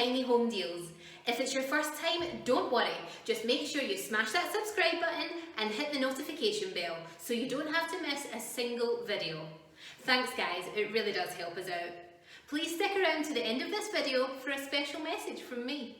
tiny home deals. If it's your first time, don't worry. Just make sure you smash that subscribe button and hit the notification bell so you don't have to miss a single video. Thanks guys, it really does help us out. Please stick around to the end of this video for a special message from me.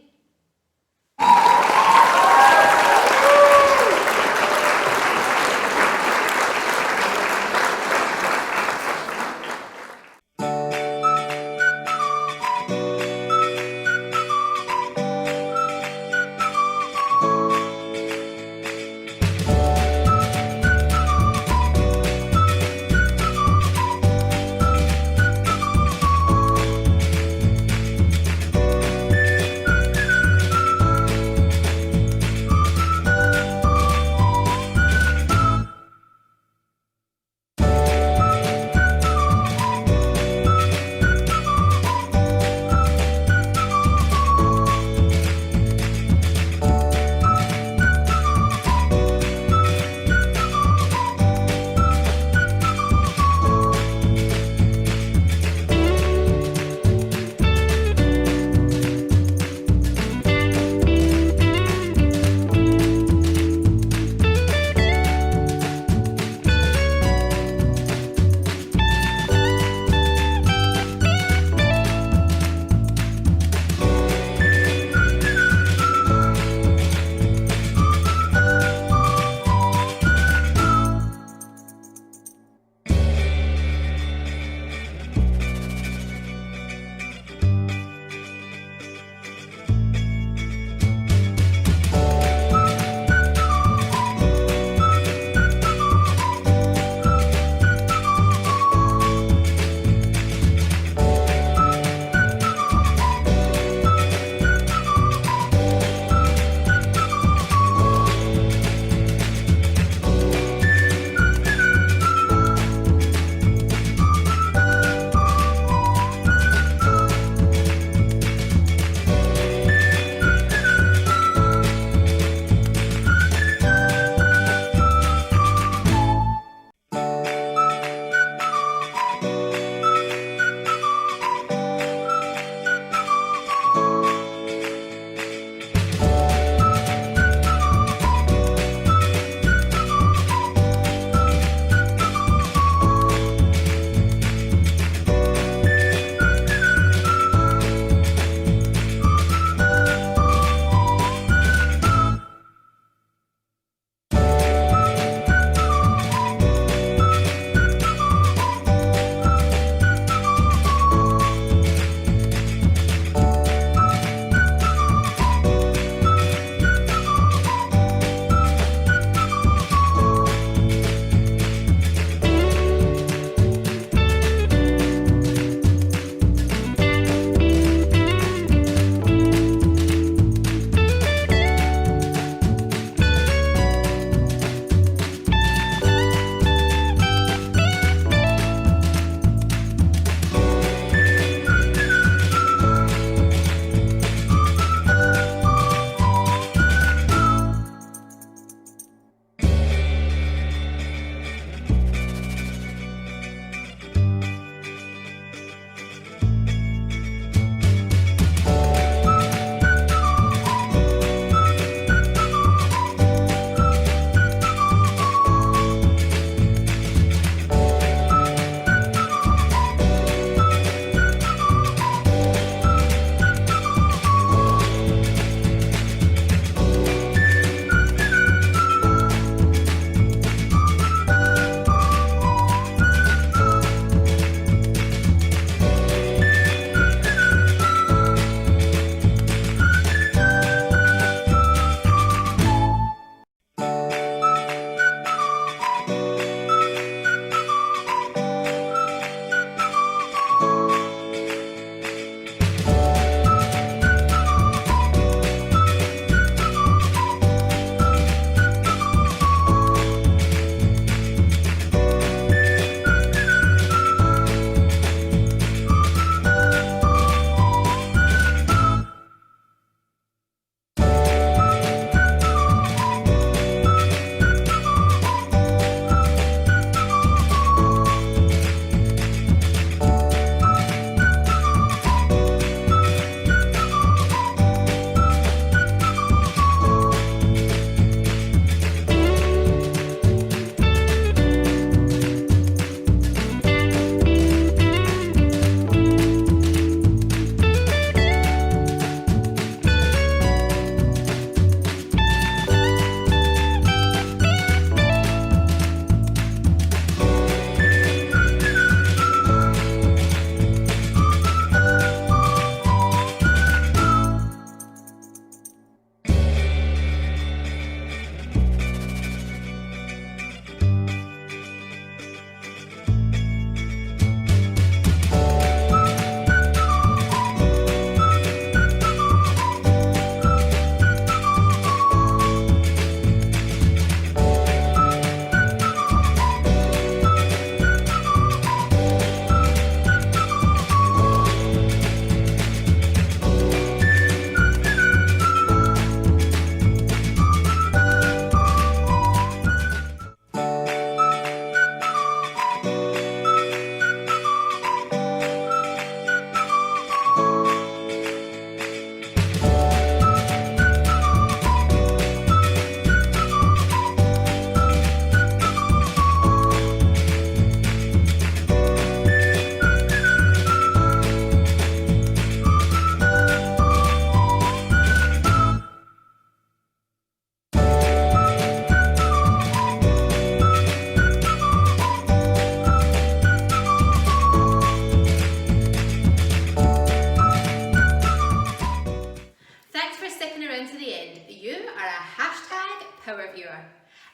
however you are.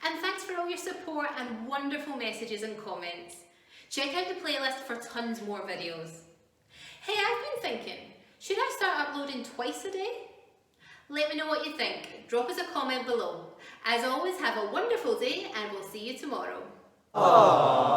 And thanks for all your support and wonderful messages and comments. Check out the playlist for tons more videos. Hey, I've been thinking, should I start uploading twice a day? Let me know what you think. Drop us a comment below. As always, have a wonderful day and we'll see you tomorrow. Aww.